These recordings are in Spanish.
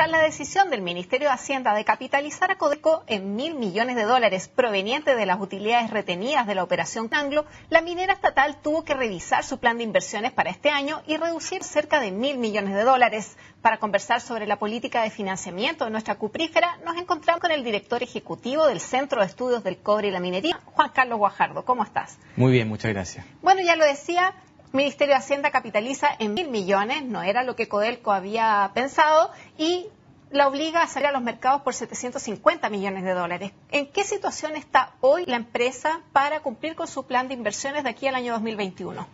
Tras la decisión del Ministerio de Hacienda de capitalizar a Codelco en $1.000 millones provenientes de las utilidades retenidas de la operación Anglo, la minera estatal tuvo que revisar su plan de inversiones para este año y reducir cerca de $1.000 millones. Para conversar sobre la política de financiamiento de nuestra cuprífera, nos encontramos con el director ejecutivo del Centro de Estudios del Cobre y la Minería, Juan Carlos Guajardo. ¿Cómo estás? Muy bien, muchas gracias. Bueno, ya lo decía, Ministerio de Hacienda capitaliza en $1.000 millones, no era lo que Codelco había pensado, y la obliga a salir a los mercados por $750 millones. ¿En qué situación está hoy la empresa para cumplir con su plan de inversiones de aquí al año 2021?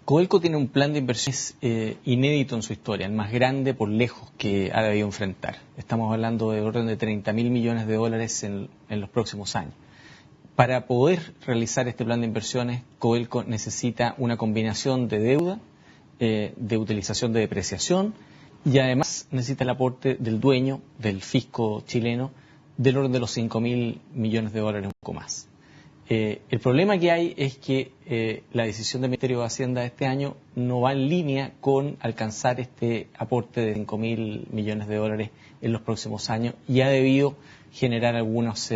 Codelco tiene un plan de inversiones inédito en su historia, el más grande por lejos que ha debido enfrentar. Estamos hablando de orden de $30.000 millones en los próximos años. Para poder realizar este plan de inversiones, Codelco necesita una combinación de deuda, de utilización de depreciación y además necesita el aporte del dueño, del fisco chileno, del orden de los $5.000 millones, un poco más. El problema que hay es que la decisión del Ministerio de Hacienda de este año no va en línea con alcanzar este aporte de $5.000 millones en los próximos años y ha debido generar algunos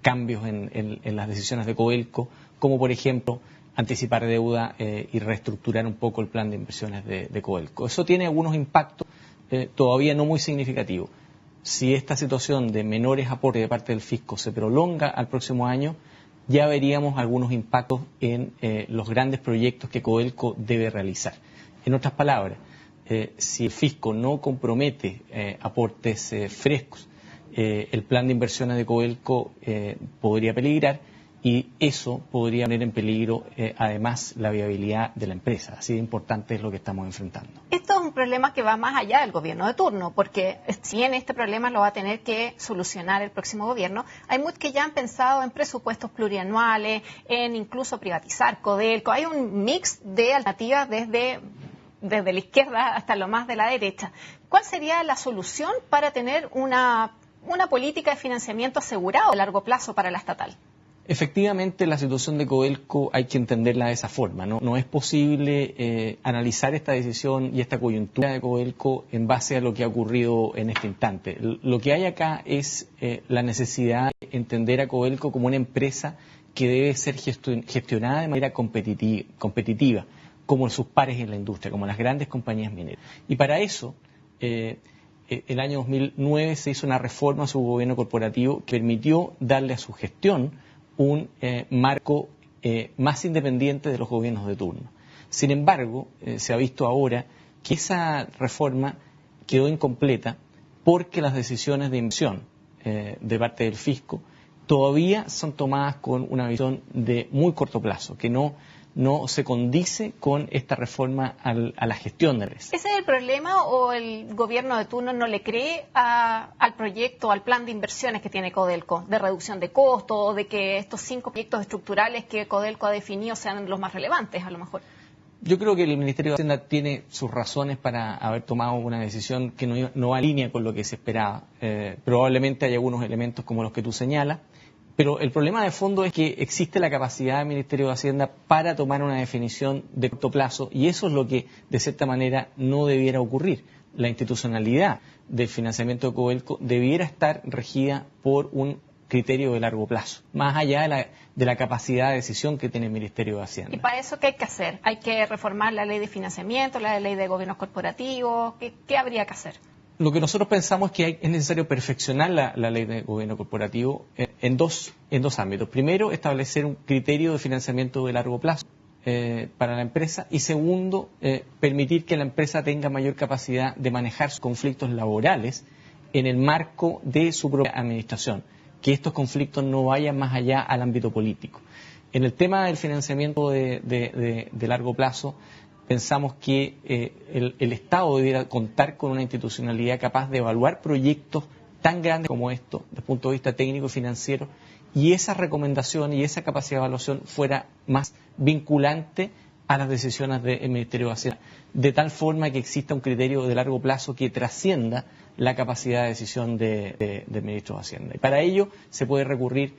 cambios en las decisiones de Codelco, como por ejemplo anticipar deuda y reestructurar un poco el plan de inversiones de Codelco. Eso tiene algunos impactos todavía no muy significativos. Si esta situación de menores aportes de parte del fisco se prolonga al próximo año, ya veríamos algunos impactos en los grandes proyectos que Codelco debe realizar. En otras palabras, si el fisco no compromete aportes frescos, el plan de inversiones de Codelco podría peligrar y eso podría poner en peligro además la viabilidad de la empresa. Así de importante es lo que estamos enfrentando. Esto es un problema que va más allá del gobierno de turno, porque si bien este problema lo va a tener que solucionar el próximo gobierno, hay muchos que ya han pensado en presupuestos plurianuales, en incluso privatizar Codelco. Hay un mix de alternativas desde la izquierda hasta lo más de la derecha. ¿Cuál sería la solución para tener una política de financiamiento asegurado a largo plazo para la estatal? Efectivamente, la situación de Codelco hay que entenderla de esa forma. No es posible analizar esta decisión y esta coyuntura de Codelco en base a lo que ha ocurrido en este instante. Lo que hay acá es la necesidad de entender a Codelco como una empresa que debe ser gestionada de manera competitiva, como sus pares en la industria, como las grandes compañías mineras. Y para eso, el año 2009 se hizo una reforma a su gobierno corporativo que permitió darle a su gestión un marco más independiente de los gobiernos de turno. Sin embargo, se ha visto ahora que esa reforma quedó incompleta porque las decisiones de inversión de parte del fisco todavía son tomadas con una visión de muy corto plazo, que no se condice con esta reforma a la gestión de la empresa. ¿Ese es el problema o el gobierno de turno no le cree al proyecto, al plan de inversiones que tiene Codelco, de reducción de costos, o de que estos 5 proyectos estructurales que Codelco ha definido sean los más relevantes, a lo mejor? Yo creo que el Ministerio de Hacienda tiene sus razones para haber tomado una decisión que no va en línea con lo que se esperaba. Probablemente hay algunos elementos como los que tú señalas, pero el problema de fondo es que existe la capacidad del Ministerio de Hacienda para tomar una definición de corto plazo y eso es lo que, de cierta manera, no debiera ocurrir. La institucionalidad del financiamiento de Codelco debiera estar regida por un criterio de largo plazo, más allá de la capacidad de decisión que tiene el Ministerio de Hacienda. ¿Y para eso qué hay que hacer? ¿Hay que reformar la ley de financiamiento, la ley de gobiernos corporativos? ¿Qué habría que hacer? Lo que nosotros pensamos es que es necesario perfeccionar la ley de gobierno corporativo en dos ámbitos. Primero, establecer un criterio de financiamiento de largo plazo para la empresa y segundo, permitir que la empresa tenga mayor capacidad de manejar sus conflictos laborales en el marco de su propia administración, que estos conflictos no vayan más allá al ámbito político. En el tema del financiamiento de largo plazo, pensamos que el Estado debiera contar con una institucionalidad capaz de evaluar proyectos tan grandes como estos, desde el punto de vista técnico y financiero, y esa recomendación y esa capacidad de evaluación fuera más vinculante a las decisiones del Ministerio de Hacienda, de tal forma que exista un criterio de largo plazo que trascienda la capacidad de decisión del Ministro de Hacienda. Y para ello se puede recurrir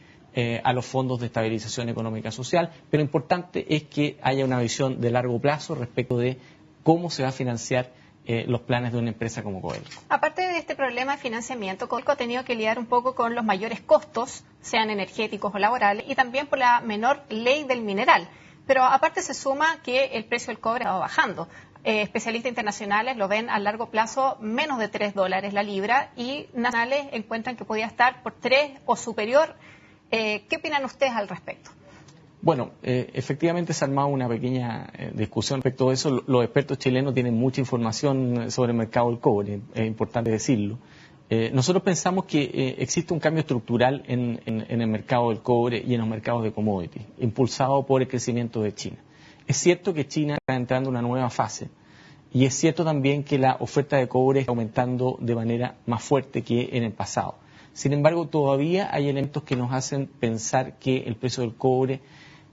a los fondos de estabilización económica social, pero lo importante es que haya una visión de largo plazo respecto de cómo se va a financiar los planes de una empresa como Codelco. Aparte de este problema de financiamiento, Codelco ha tenido que lidiar un poco con los mayores costos, sean energéticos o laborales, y también por la menor ley del mineral. Pero aparte se suma que el precio del cobre va bajando. Especialistas internacionales lo ven a largo plazo menos de $3 la libra y nacionales encuentran que podía estar por 3 o superior. ¿Qué opinan ustedes al respecto? Bueno, efectivamente se ha armado una pequeña discusión respecto a eso. Los expertos chilenos tienen mucha información sobre el mercado del cobre, es importante decirlo. Nosotros pensamos que existe un cambio estructural en el mercado del cobre y en los mercados de commodities, impulsado por el crecimiento de China. Es cierto que China está entrando en una nueva fase y es cierto también que la oferta de cobre está aumentando de manera más fuerte que en el pasado. Sin embargo, todavía hay elementos que nos hacen pensar que el precio del cobre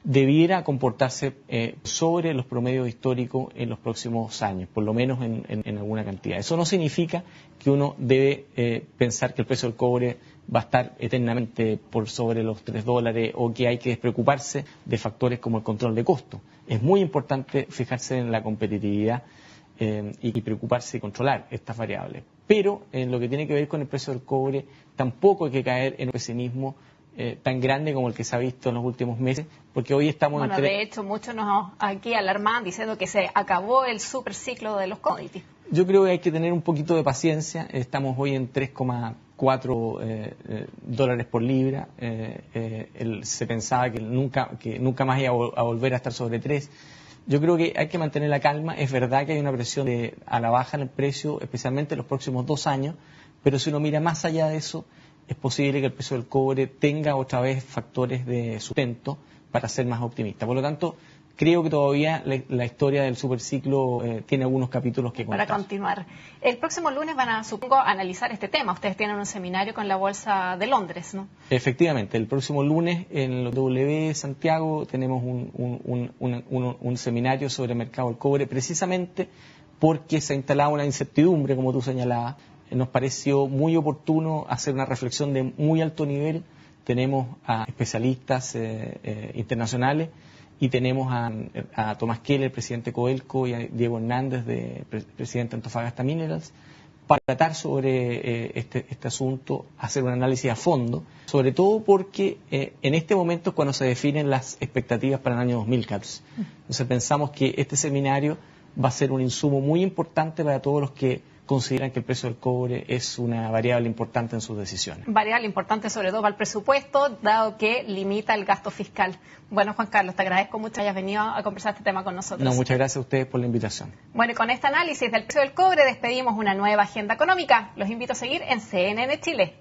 debiera comportarse sobre los promedios históricos en los próximos años, por lo menos en alguna cantidad. Eso no significa que uno debe pensar que el precio del cobre va a estar eternamente por sobre los $3 o que hay que despreocuparse de factores como el control de costo. Es muy importante fijarse en la competitividad y preocuparse y controlar estas variables. Pero en lo que tiene que ver con el precio del cobre, tampoco hay que caer en un pesimismo tan grande como el que se ha visto en los últimos meses, porque hoy estamos... Bueno, de hecho, muchos nos aquí alarman diciendo que se acabó el superciclo de los commodities. Yo creo que hay que tener un poquito de paciencia. Estamos hoy en 3,4 dólares por libra. Se pensaba que nunca más iba a volver a estar sobre 3. Yo creo que hay que mantener la calma. Es verdad que hay una presión a la baja en el precio, especialmente en los próximos 2 años, pero si uno mira más allá de eso, es posible que el precio del cobre tenga otra vez factores de sustento para ser más optimista. Por lo tanto, creo que todavía la historia del superciclo tiene algunos capítulos que contar. Para continuar, el próximo lunes van a, supongo, analizar este tema. Ustedes tienen un seminario con la Bolsa de Londres, ¿no? Efectivamente, el próximo lunes en el W Santiago tenemos un seminario sobre el mercado del cobre, precisamente porque se ha instalado una incertidumbre, como tú señalabas. Nos pareció muy oportuno hacer una reflexión de muy alto nivel. Tenemos a especialistas internacionales y tenemos a Tomás Keller, presidente de Codelco, y a Diego Hernández, presidente de Antofagasta Minerals, para tratar sobre este asunto, hacer un análisis a fondo, sobre todo porque en este momento es cuando se definen las expectativas para el año 2014. Entonces pensamos que este seminario va a ser un insumo muy importante para todos los que consideran que el precio del cobre es una variable importante en sus decisiones. Variable importante sobre todo para el presupuesto, dado que limita el gasto fiscal. Bueno, Juan Carlos, te agradezco mucho que hayas venido a conversar este tema con nosotros. No, muchas gracias a ustedes por la invitación. Bueno, y con este análisis del precio del cobre despedimos una nueva agenda económica. Los invito a seguir en CNN Chile.